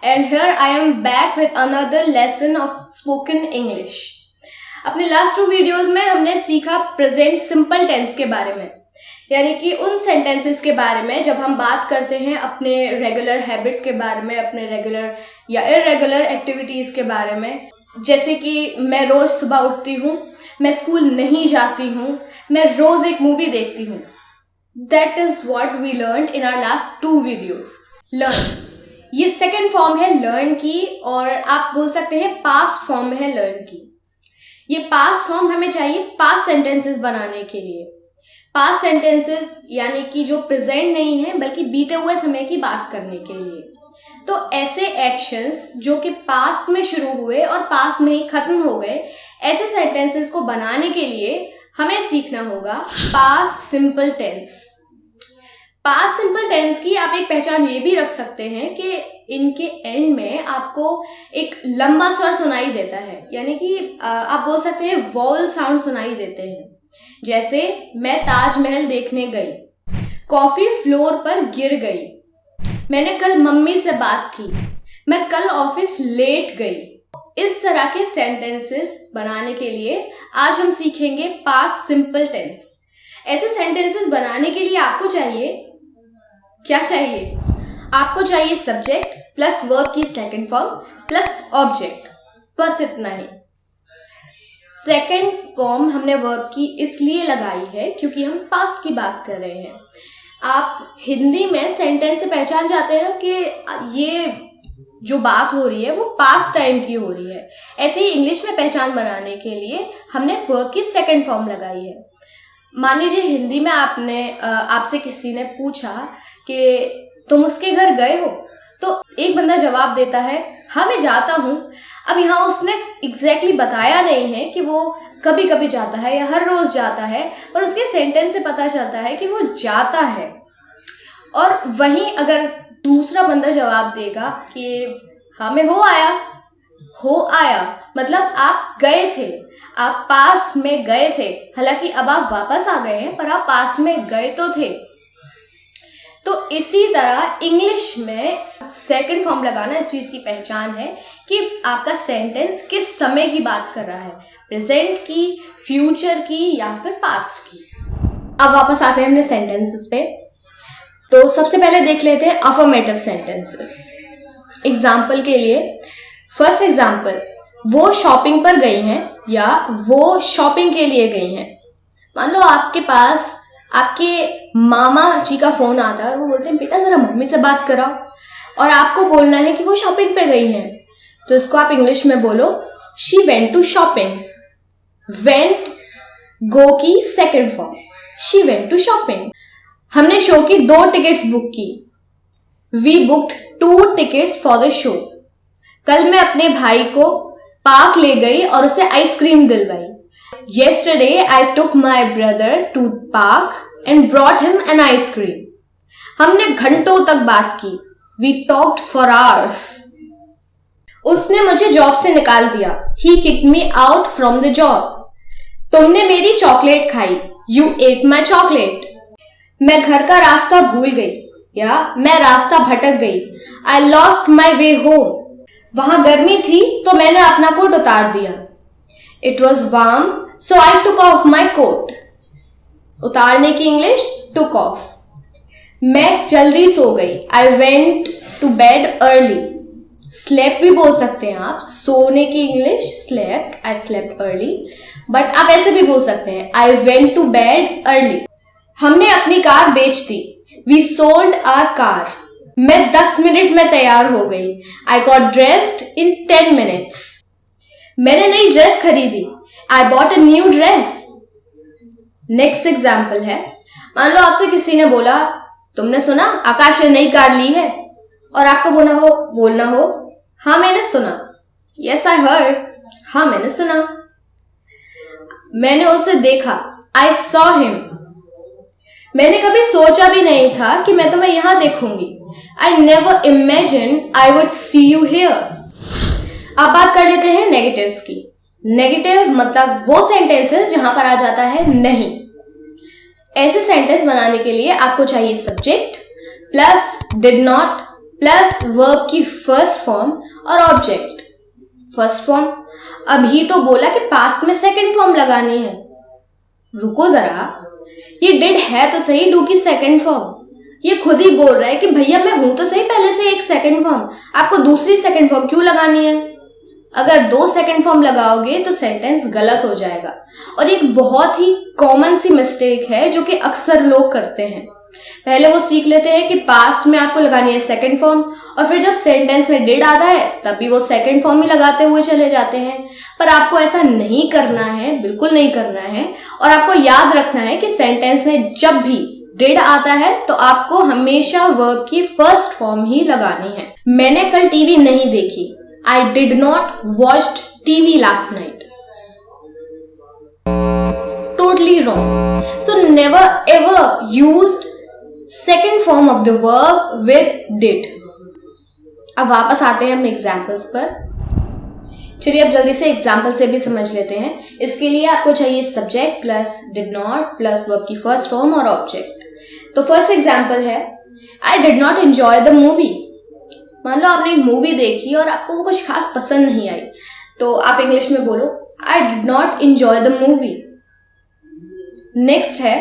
and here I am back with another lesson of spoken English. अपने last 2 videos में हमने सीखा present simple tense के बारे में, यानी कि उन सेंटेंसेस के बारे में जब हम बात करते हैं अपने रेगुलर हैबिट्स के बारे में, अपने रेगुलर या इरेगुलर एक्टिविटीज़ के बारे में। जैसे कि मैं रोज़ सुबह उठती हूँ, मैं स्कूल नहीं जाती हूँ, मैं रोज़ एक मूवी देखती हूँ। That is what we learned in our last 2 videos. Learn, ये सेकेंड फॉर्म है लर्न की, और आप बोल सकते हैं पास्ट फॉर्म है लर्न की। ये पास्ट फॉर्म हमें चाहिए पास्ट सेंटेंसेस बनाने के लिए। पास्ट सेंटेंसेस यानी कि जो प्रेजेंट नहीं है बल्कि बीते हुए समय की बात करने के लिए। तो ऐसे एक्शंस जो कि पास्ट में शुरू हुए और पास्ट में ही खत्म हो गए, ऐसे सेंटेंसेस को बनाने के लिए हमें सीखना होगा past simple tense. Past simple tense की आप एक पहचान ये भी रख सकते हैं कि इनके एंड में आपको एक लंबा स्वर सुनाई देता है, यानी कि आप बोल सकते हैं वॉवल साउंड सुनाई देते हैं। जैसे मैं ताजमहल देखने गई, कॉफी फ्लोर पर गिर गई, मैंने कल मम्मी से बात की, मैं कल ऑफिस लेट गई। इस तरह के सेंटेंसेस बनाने के लिए आज हम सीखेंगे पास्ट सिंपल टेंस। ऐसे सेंटेंसेस बनाने के लिए आपको चाहिए क्या चाहिए? आपको चाहिए सब्जेक्ट प्लस वर्ब की सेकंड फॉर्म प्लस ऑब्जेक्ट, बस इतना ही। सेकंड फॉर्म हमने वर्ब की इसलिए लगाई है क्योंकि हम पास्ट की बात कर रहे हैं। आप हिंदी में सेंटेंस से पहचान जाते हैं कि ये जो बात हो रही है वो पास्ट टाइम की हो रही है। ऐसे ही इंग्लिश में पहचान बनाने के लिए हमने वर्ब की सेकंड फॉर्म लगाई है। मान लीजिए हिंदी में आपसे किसी ने पूछा कि तुम उसके घर गए हो, तो एक बंदा जवाब देता है हाँ मैं जाता हूँ। अब यहाँ उसने एग्जैक्टली बताया नहीं है कि वो कभी कभी जाता है या हर रोज जाता है, और उसके सेंटेंस से पता चलता है कि वो जाता है। और वहीं अगर दूसरा बंदा जवाब देगा कि हाँ मैं हो आया, मतलब आप गए थे, आप पास में गए थे। हालांकि अब आप वापस आ गए हैं पर आप पास में गए तो थे। तो इसी तरह इंग्लिश में सेकंड फॉर्म लगाना इस चीज की पहचान है कि आपका सेंटेंस किस समय की बात कर रहा है, प्रेजेंट की, फ्यूचर की या फिर पास्ट की। अब वापस आते हैं अपने सेंटेंसेस पे। तो सबसे पहले देख लेते हैं अफर्मेटिव सेंटेंसेस। एग्जाम्पल के लिए फर्स्ट एग्जाम्पल, वो शॉपिंग पर गई हैं या वो शॉपिंग के लिए गई हैं। मान लो आपके पास आपके मामा जी का फोन आता है और वो बोलते हैं बेटा जरा मम्मी से बात कराओ, और आपको बोलना है कि वो शॉपिंग पे गई हैं। तो इसको आप इंग्लिश में बोलो she went to shopping. Went go की second form, she went to shopping. हमने शो की 2 टिकट्स बुक की, we booked 2 tickets for the show. कल मैं अपने भाई को पार्क ले गई और उसे आइसक्रीम दिलवाई। Yesterday I took my brother to park and brought him an ice cream. हमने घंटों तक बात की, we talked for hours. उसने मुझे जॉब से निकाल दिया, he kicked me out from the job. तुमने मेरी चॉकलेट खाई, you ate my chocolate. मैं घर का रास्ता भूल गई या मैं रास्ता भटक गई, I lost my way home. वहां गर्मी थी तो मैंने अपना कोट उतार दिया, It was warm so I took off my coat. उतारने की इंग्लिश took off. मैं जल्दी सो गई, I went to bed early. Slept भी बोल सकते हैं आप, सोने की English slept, I slept early. But आप ऐसे भी बोल सकते हैं I went to bed early. हमने अपनी कार बेच दी, We sold our car. मैं 10 मिनट में तैयार हो गई, I got dressed in 10 minutes. मैंने नई ड्रेस खरीदी, I bought a new dress. Next example है, मान लो आपसे किसी ने बोला तुमने सुना आकाश ने नई कार ली है, और आपको बोलना हो हाँ मैंने सुना, Yes I heard. हाँ मैंने सुना। मैंने उसे देखा, I saw him. मैंने कभी सोचा भी नहीं था कि मैं तुम्हें यहां देखूंगी, I never imagined I would see you here. अब बात कर लेते हैं नेगेटिव्स की। नेगेटिव मतलब वो सेंटेंसेस जहां पर आ जाता है नहीं। ऐसे सेंटेंस बनाने के लिए आपको चाहिए subject plus did not plus verb की फर्स्ट फॉर्म और ऑब्जेक्ट। फर्स्ट फॉर्म, अभी तो बोला कि पास्ट में सेकंड फॉर्म लगानी है। रुको जरा, ये डिड है तो सही डू की सेकंड फॉर्म। ये खुद ही बोल रहा है कि भैया मैं हूं तो सही पहले से एक सेकंड फॉर्म, आपको दूसरी सेकंड फॉर्म क्यों लगानी है? अगर 2 सेकंड फॉर्म लगाओगे तो सेंटेंस गलत हो जाएगा। और एक बहुत ही कॉमन सी मिस्टेक है जो कि अक्सर लोग करते हैं। पहले वो सीख लेते हैं कि पास्ट में आपको लगानी है सेकंड फॉर्म, और फिर जब सेंटेंस में डिड आता है तब भी वो सेकंड फॉर्म ही लगाते हुए चले जाते हैं। पर आपको ऐसा नहीं करना है, बिल्कुल नहीं करना है। और आपको याद रखना है कि सेंटेंस में जब भी डिड आता है तो आपको हमेशा वर्ब की फर्स्ट फॉर्म ही लगानी है। मैंने कल टीवी नहीं देखी। I did not watch TV last night. Totally wrong. So never ever used second form of the verb with did. अब वापस आते हैं अपने एग्जाम्पल्स पर। चलिए अब जल्दी से एग्जाम्पल से भी समझ लेते हैं। इसके लिए आपको चाहिए subject plus did not plus verb की फर्स्ट फॉर्म और ऑब्जेक्ट। तो फर्स्ट एग्जाम्पल है, आई did not enjoy the movie. मान लो आपने एक मूवी देखी और आपको वो कुछ खास पसंद नहीं आई, तो आप इंग्लिश में बोलो I did not enjoy the movie. Next है,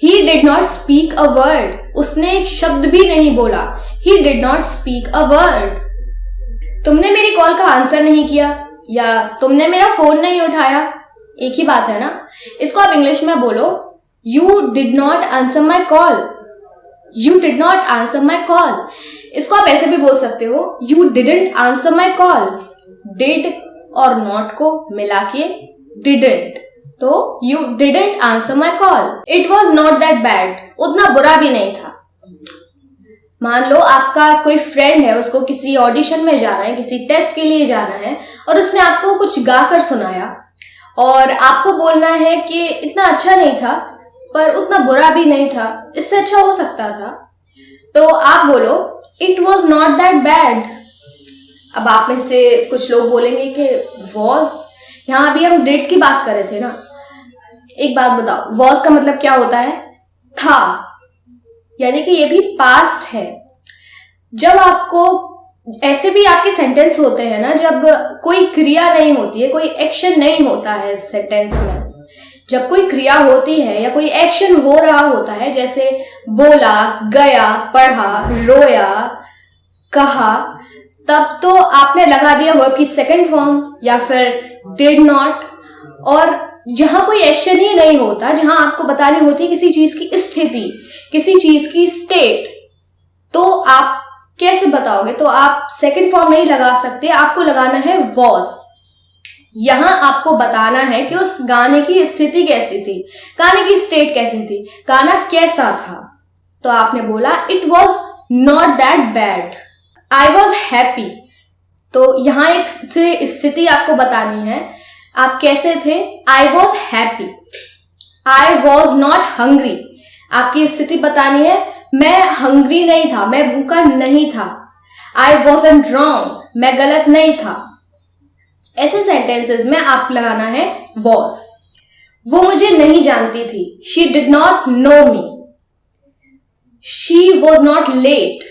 he did not speak a word. उसने एक शब्द भी नहीं बोला। He did not speak a word. तुमने मेरी कॉल का आंसर नहीं किया या तुमने मेरा फोन नहीं उठाया, एक ही बात है ना। इसको आप इंग्लिश में बोलो you did not answer my call. You did not answer my call. इसको आप ऐसे भी बोल सकते हो you didn't answer my call. Did और नॉट को मिला के डिडंट, तो you didn't answer my call. It was not that bad. उतना बुरा भी नहीं था। मान लो आपका कोई फ्रेंड है, उसको किसी ऑडिशन में जाना है, किसी टेस्ट के लिए जाना है, और उसने आपको कुछ गाकर सुनाया और आपको बोलना है कि इतना अच्छा नहीं था पर उतना बुरा भी नहीं था, इससे अच्छा हो सकता था। तो आप बोलो it was not that bad. अब आप में से कुछ लोग बोलेंगे कि वॉज, यहाँ अभी हम डिड की बात कर रहे थे ना। एक बात बताओ, वॉज का मतलब क्या होता है? था, यानी कि ये भी पास्ट है। जब आपको ऐसे भी आपके सेंटेंस होते हैं ना, जब कोई क्रिया नहीं होती है, कोई एक्शन नहीं होता है सेंटेंस में। जब कोई क्रिया होती है या कोई एक्शन हो रहा होता है, जैसे बोला, गया, पढ़ा, रोया, कहा, तब तो आपने लगा दिया वर्ब की सेकंड फॉर्म या फिर डिड नॉट। और जहां कोई एक्शन ही नहीं होता, जहां आपको बतानी होती है किसी चीज की स्थिति, किसी चीज की स्टेट, तो आप कैसे बताओगे? तो आप सेकंड फॉर्म नहीं लगा सकते, आपको लगाना है वॉज। यहां आपको बताना है कि उस गाने की स्थिति कैसी थी, गाने की स्टेट कैसी थी, गाना कैसा था। तो आपने बोला it was not that bad, I was happy. तो यहां एक स्थिति आपको बतानी है, आप कैसे थे? I was happy. I was not hungry, आपकी स्थिति बतानी है, मैं हंग्री नहीं था, मैं भूखा नहीं था। आई वॉजंट रॉन्ग, मैं गलत नहीं था। ऐसे सेंटेंसेस में आप लगाना है वॉज। वो मुझे नहीं जानती थी, she did not know me. She was not let,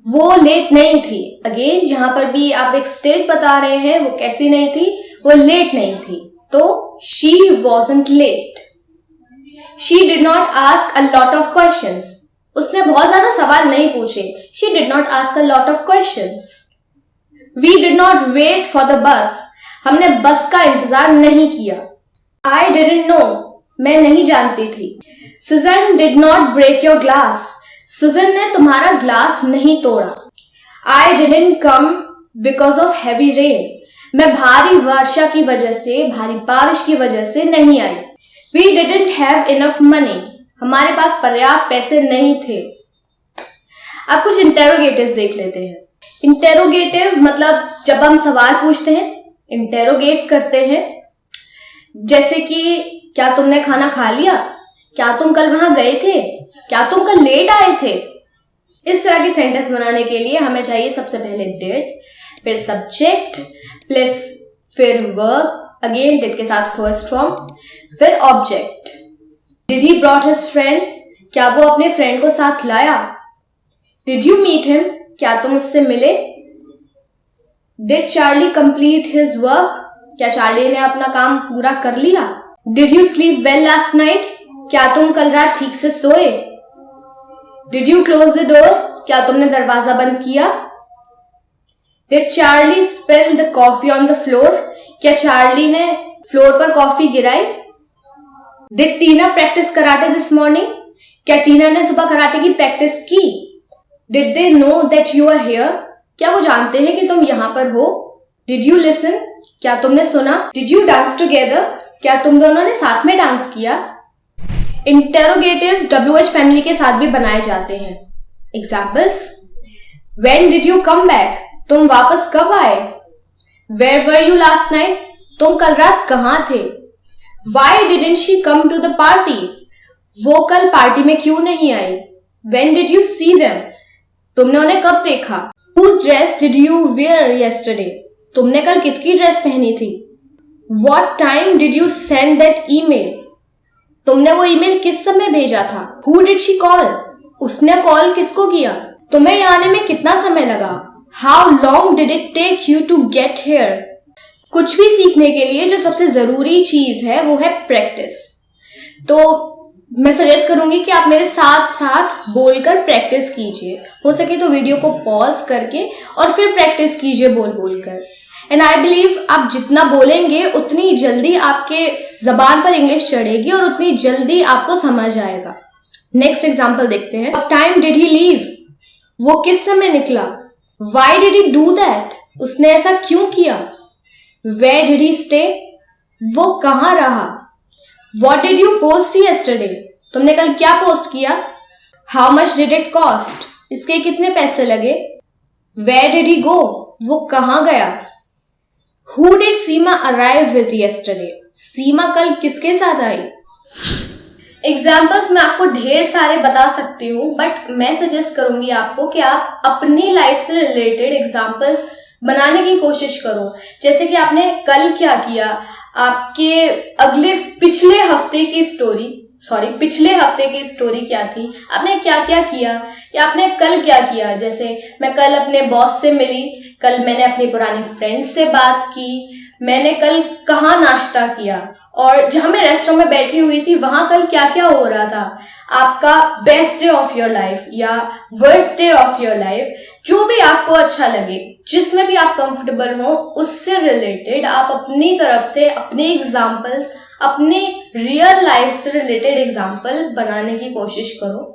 वो लेट नहीं थी। अगेन यहां पर भी आप एक स्टेट बता रहे हैं, वो कैसी नहीं थी, वो लेट नहीं थी, तो she wasn't late. She did not ask a lot of questions, उसने बहुत ज्यादा सवाल नहीं पूछे। She did not ask a lot of questions. We did not wait for the bus, हमने बस का इंतजार नहीं किया। आई डिडंट नो, मैं नहीं जानती थी। Susan did not break your glass, Susan ने तुम्हारा ग्लास नहीं तोड़ा। I didn't come because of heavy rain, मैं भारी वर्षा की वजह से, भारी बारिश की वजह से नहीं आई। We didn't have enough money, हमारे पास पर्याप्त पैसे नहीं थे। अब कुछ इंटेरोगेटिव्स देख लेते हैं। इंटेरोगेटिव मतलब जब हम सवाल पूछते हैं, इंटेरोगेट करते हैं, जैसे कि क्या तुमने खाना खा लिया, क्या तुम कल वहां गए थे, क्या तुम कल लेट आए थे। इस तरह के सेंटेंस बनाने के लिए हमें चाहिए सबसे पहले डिड, फिर सब्जेक्ट प्लस फिर वर्ब, अगेन डिड के साथ फर्स्ट फॉर्म, फिर object. Did he brought his friend, क्या वो अपने फ्रेंड को साथ लाया। डिड यू मीट हिम, क्या तुम उससे मिले? Did Charlie complete his work? क्या चार्ली ने अपना काम पूरा कर लिया? Did you sleep well last night? क्या तुम कल रात ठीक से सोए? Did you close the door? क्या तुमने दरवाजा बंद किया? Did Charlie spill the coffee on the floor? क्या चार्ली ने फ्लोर पर कॉफी गिराई? Did Tina practice karate this morning? क्या टीना ने सुबह कराटे की प्रैक्टिस की? Did they know that you are here? क्या वो जानते हैं कि तुम यहाँ पर हो? Did you listen? क्या तुमने सुना? Did you dance together? क्या तुम दोनों ने साथ में डांस किया? Interrogatives WH फैमिली के साथ भी बनाए जाते हैं. Examples: When did you come back? तुम वापस कब आए? Where were you last night? तुम कल रात कहाँ थे? Why didn't she come to the party? वो कल पार्टी में क्यों नहीं आई? When did you see them? तुमने उन्हें कब देखा? Whose dress did you wear yesterday? तुमने कल किसकी ड्रेस पहनी थी? What time did you send that email? तुमने वो ईमेल किस समय भेजा था? Who did she call? उसने कॉल किसको किया? तुम्हें यहाँ आने में कितना समय लगा? How long did it take you to get here? कुछ भी सीखने के लिए जो सबसे जरूरी चीज है वो है प्रैक्टिस. तो मैं सजेस्ट करूंगी कि आप मेरे साथ साथ बोलकर प्रैक्टिस कीजिए. हो सके तो वीडियो को पॉज करके और फिर प्रैक्टिस कीजिए बोल कर. एंड आई बिलीव आप जितना बोलेंगे उतनी जल्दी आपके जबान पर इंग्लिश चढ़ेगी और उतनी जल्दी आपको समझ आएगा. नेक्स्ट एग्जाम्पल देखते हैं. What time did he leave? वो किस समय निकला? Why did he do that? उसने ऐसा क्यों किया? Where did he stay? वो कहाँ रहा? What did you post yesterday? तुमने कल क्या पोस्ट किया? How much did it cost? इसके कितने पैसे लगे? Where did he go? वो कहाँ गया? Who did Seema arrive with yesterday? सीमा कल किसके साथ आई? एग्जाम्पल्स मैं आपको ढेर सारे बता सकती हूँ, बट मैं सजेस्ट करूंगी आपको कि आप अपनी लाइफ से रिलेटेड एग्जाम्पल्स बनाने की कोशिश करो. जैसे कि आपने कल क्या किया, आपके पिछले हफ्ते की स्टोरी क्या थी, आपने क्या क्या किया या आपने कल क्या किया. जैसे मैं कल अपने बॉस से मिली, कल मैंने अपनी पुरानी फ्रेंड्स से बात की, मैंने कल कहाँ नाश्ता किया, और जहां मैं रेस्टोरेंट में बैठी हुई थी वहां कल क्या क्या हो रहा था. आपका best day of your life या worst day of your life, जो भी आपको अच्छा लगे, जिसमें भी आप कंफर्टेबल हो, उससे रिलेटेड आप अपनी तरफ से अपने एग्जाम्पल्स, अपने रियल लाइफ से रिलेटेड एग्जाम्पल बनाने की कोशिश करो.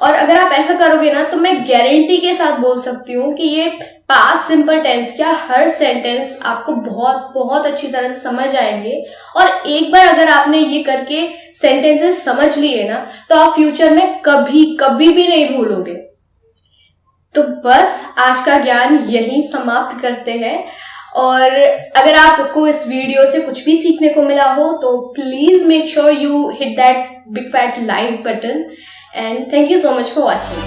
और अगर आप ऐसा करोगे ना, तो मैं गारंटी के साथ बोल सकती हूँ कि ये पास्ट सिंपल टेंस क्या हर सेंटेंस आपको बहुत बहुत अच्छी तरह से समझ आएंगे. और एक बार अगर आपने ये करके सेंटेंसेस समझ लिए ना, तो आप फ्यूचर में कभी भी नहीं भूलोगे. तो बस आज का ज्ञान यहीं समाप्त करते हैं. और अगर आपको इस वीडियो से कुछ भी सीखने को मिला हो तो please make sure you hit that big fat like button. And thank you so much for watching.